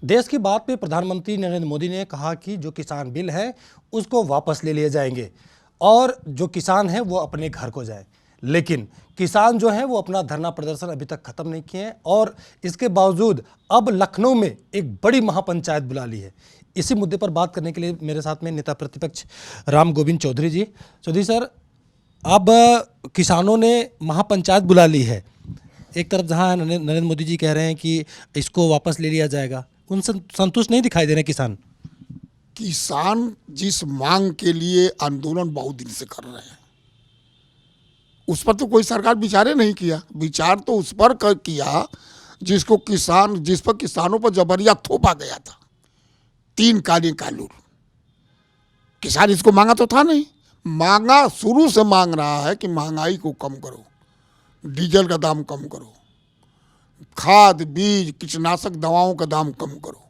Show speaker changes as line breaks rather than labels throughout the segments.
देश की बात पे प्रधानमंत्री नरेंद्र मोदी ने कहा कि जो किसान बिल है उसको वापस ले लिए जाएंगे और जो किसान है वो अपने घर को जाए। लेकिन किसान जो है वो अपना धरना प्रदर्शन अभी तक खत्म नहीं किए हैं और इसके बावजूद अब लखनऊ में एक बड़ी महापंचायत बुला ली है। इसी मुद्दे पर बात करने के लिए मेरे साथ में नेता प्रतिपक्ष राम गोविंद चौधरी जी। चौधरी सर, अब किसानों ने महापंचायत बुला ली है। एक तरफ जहां नरेंद्र मोदी जी कह रहे हैं कि इसको वापस ले लिया जाएगा, उनसे संतुष्ट नहीं दिखाई दे रहे किसान।
किसान जिस मांग के लिए आंदोलन बहुत दिन से कर रहे हैं उस पर तो कोई सरकार विचारे नहीं किया। विचार तो उस पर किया जिस पर किसानों पर जबरिया थोपा गया था, 3 काले कानून। किसान इसको मांगा तो था नहीं, मांगा शुरू से मांग रहा है कि महंगाई को कम करो, डीजल का दाम कम करो, खाद बीज कीटनाशक दवाओं का दाम कम करो,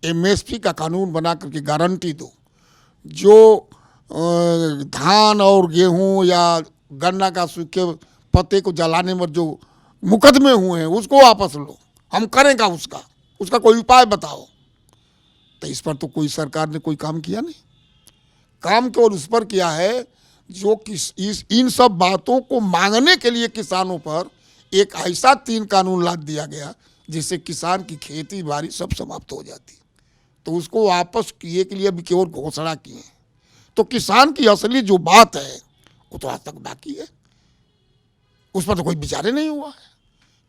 एमएसपी का कानून बना करके गारंटी दो, जो धान और गेहूं या गन्ना का सूखे पत्ते को जलाने में जो मुकदमे हुए हैं उसको वापस लो, हम करेंगे उसका कोई उपाय बताओ। तो इस पर तो कोई सरकार ने कोई काम किया नहीं। काम केवल उस पर किया है जो इन सब बातों को मांगने के लिए किसानों पर एक ऐसा 3 कानून लाद दिया गया जिससे किसान की खेती बाड़ी सब समाप्त हो जाती। तो उसको वापस किए के लिए अभी केवल घोषणा की है। तो किसान की असली जो बात है वो तो आज तक बाकी है, उस पर तो कोई विचार नहीं हुआ है।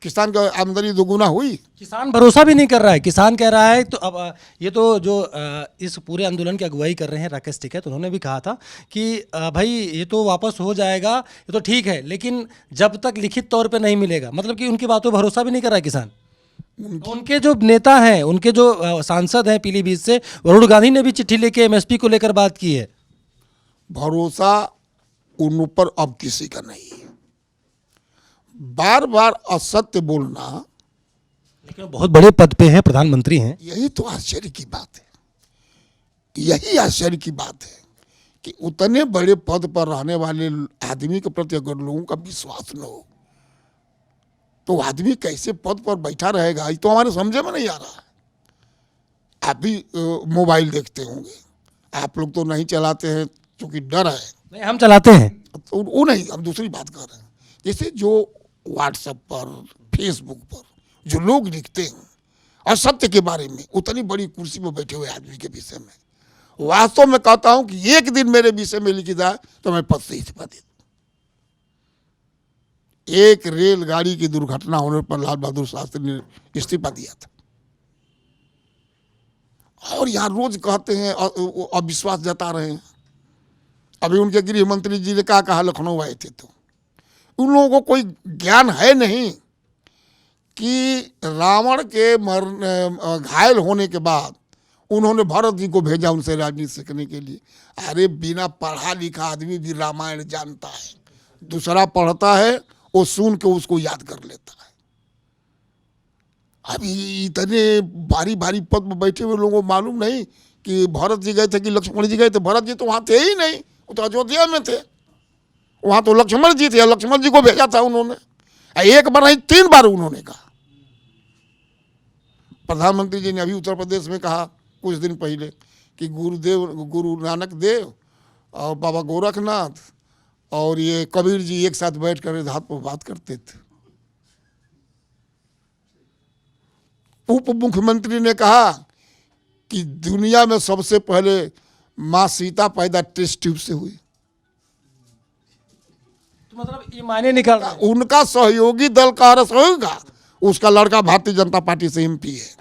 किसान का आमदनी दोगुना हुई,
किसान भरोसा भी नहीं कर रहा है। किसान कह रहा है तो अब ये तो जो इस पूरे आंदोलन की अगुवाई कर रहे हैं राकेश टिकैत, तो उन्होंने भी कहा था कि भाई ये तो वापस हो जाएगा, ये तो ठीक है, लेकिन जब तक लिखित तौर पे नहीं मिलेगा, मतलब कि उनकी बातों पर भरोसा भी नहीं कर रहा है किसान। उनके जो नेता हैं, उनके जो सांसद हैं पीलीभीत से, वरुण गांधी ने भी चिट्ठी लेके एमएसपी को लेकर बात की है।
भरोसा उन पर अब किसी का नहीं है। बार बार असत्य बोलना,
लेकिन बहुत बड़े पद पे हैं, प्रधानमंत्री हैं।
यही तो आश्चर्य की बात है। यही आश्चर्य की बात है कि उतने बड़े पद पर रहने वाले आदमी के प्रति अगर लोगों का विश्वास न हो तो आदमी कैसे पद पर बैठा रहेगा, ये तो हमारे समझे में नहीं आ रहा है। आप भी मोबाइल देखते होंगे, आप लोग तो नहीं चलाते हैं क्योंकि डर है।
नहीं, हम चलाते हैं।
तो वो नहीं, हम दूसरी बात कर रहे हैं। जैसे जो व्हाट्सएप पर, फेसबुक पर जो लोग लिखते हैं और सत्य के बारे में, उतनी बड़ी कुर्सी पर बैठे हुए आदमी के विषय में वास्तव में कहता हूं कि एक दिन मेरे विषय में लिखी जाए तो मैं पद से इस्तीफा दे दूं। एक रेलगाड़ी की दुर्घटना होने पर लाल बहादुर शास्त्री ने इस्तीफा दिया था, और यहां रोज कहते हैं अविश्वास जता रहे हैं। अभी उनके गृह मंत्री जी ने कहा लखनऊ आए थे, तो उन लोगों को कोई ज्ञान है नहीं कि रावण के घायल होने के बाद उन्होंने भरत जी को भेजा उनसे राजनीति सीखने के लिए। अरे बिना पढ़ा लिखा आदमी भी रामायण जानता है, दूसरा पढ़ता है वो सुन के उसको याद कर लेता है। अभी इतने भारी भारी पद में बैठे हुए लोगों को मालूम नहीं कि भरत जी गए थे कि लक्ष्मण जी गए थे। भरत जी तो वहां थे ही नहीं, वो तो अयोध्या में थे। वहां तो लक्ष्मण जी थे, लक्ष्मण जी को भेजा था उन्होंने। एक बार नहीं 3 बार उन्होंने कहा। प्रधानमंत्री जी ने अभी उत्तर प्रदेश में कहा कुछ दिन पहले कि गुरु नानक देव और बाबा गोरखनाथ और ये कबीर जी एक साथ बैठ कर हाथ पर बात करते थे। उप मुख्यमंत्री ने कहा कि दुनिया में सबसे पहले मां सीता पैदा टेस्ट ट्यूब से हुई।
तो मतलब ये मायने निकाल रहा है।
उनका सहयोगी दल का रस होगा, उसका लड़का भारतीय जनता पार्टी से एमपी है,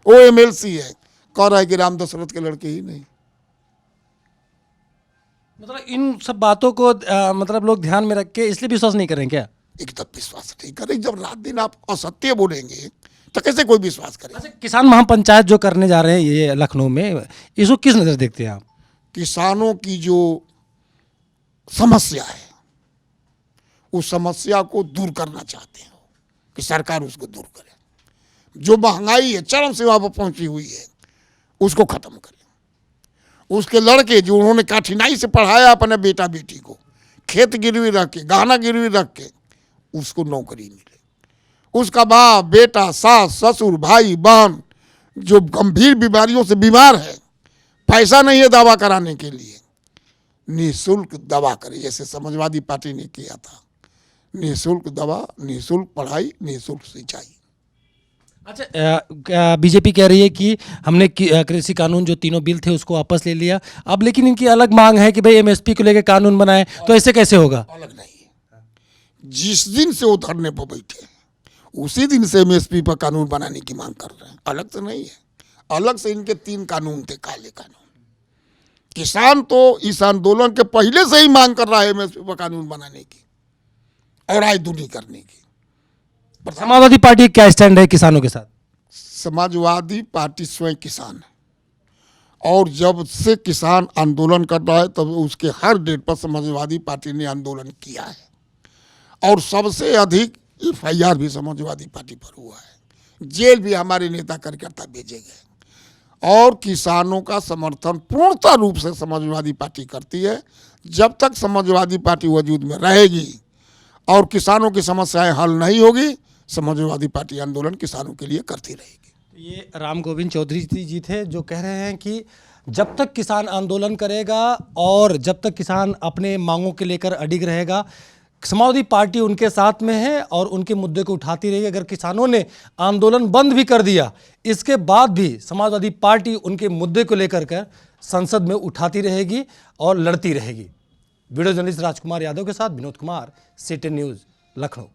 वो एमएलसी है, कह रहा है कि राम दशरथ के लड़के ही नहीं।
मतलब इन सब बातों को मतलब लोग ध्यान में रख के इसलिए विश्वास नहीं करें क्या?
एकदम विश्वास नहीं करें। जब रात दिन आप असत्य बोलेंगे तो कैसे कोई विश्वास करे?
अच्छा, किसान महापंचायत जो करने जा रहे हैं ये लखनऊ में, इसको किस नजर देखते हैं आप?
किसानों की जो समस्या है उस समस्या को दूर करना चाहते हैं कि सरकार उसको दूर करे। जो महंगाई है चरम सीमा पर पहुंची हुई है उसको खत्म करे। उसके लड़के जो उन्होंने कठिनाई से पढ़ाया अपने बेटा बेटी को, खेत गिरवी रख के, गहना गिरवी रख के, उसको नौकरी मिले। उसका बाप बेटा, सास ससुर, भाई बहन जो गंभीर बीमारियों से बीमार है, पैसा नहीं है दवा कराने के लिए, निःशुल्क दवा करे, जैसे समाजवादी पार्टी ने किया था। निःशुल्क दवा, निःशुल्क पढ़ाई, निःशुल्क सिंचाई।
अच्छा, बीजेपी कह रही है कि हमने कृषि कानून जो तीनों बिल थे उसको वापस ले लिया, अब लेकिन इनकी अलग मांग है कि भाई एमएसपी को लेकर कानून बनाए, तो ऐसे कैसे होगा?
अलग नहीं है। जिस दिन से वो धरने पर बैठे उसी दिन से एमएसपी पर कानून बनाने की मांग कर रहे हैं, अलग से नहीं है। अलग से इनके 3 कानून थे, काले कानून। किसान तो इस आंदोलन के पहले से ही मांग कर रहा है एमएसपी पर कानून बनाने की और आय दूनी करने की।
समाजवादी पार्टी क्या स्टैंड है किसानों के साथ?
समाजवादी पार्टी स्वयं किसान है, और जब से किसान आंदोलन कर रहा है तब उसके हर डेट पर समाजवादी पार्टी ने आंदोलन किया है, और सबसे अधिक एफआईआर भी समाजवादी पार्टी पर हुआ है। जेल भी हमारे नेता कार्यकर्ता भेजे गए, और किसानों का समर्थन पूर्णतः रूप से समाजवादी पार्टी करती है। जब तक समाजवादी पार्टी वजूद में रहेगी और किसानों की समस्याएं हल नहीं होगी, समाजवादी पार्टी आंदोलन किसानों के लिए करती रहेगी।
ये राम गोविंद चौधरी जी थे जो कह रहे हैं कि जब तक किसान आंदोलन करेगा और जब तक किसान अपने मांगों के लेकर अडिग रहेगा, समाजवादी पार्टी उनके साथ में है और उनके मुद्दे को उठाती रहेगी। अगर किसानों ने आंदोलन बंद भी कर दिया, इसके बाद भी समाजवादी पार्टी उनके मुद्दे को लेकर कर संसद में उठाती रहेगी और लड़ती रहेगी। वीडियो जर्नलिस्ट राजकुमार यादव के साथ विनोद कुमार, CTN न्यूज़, लखनऊ।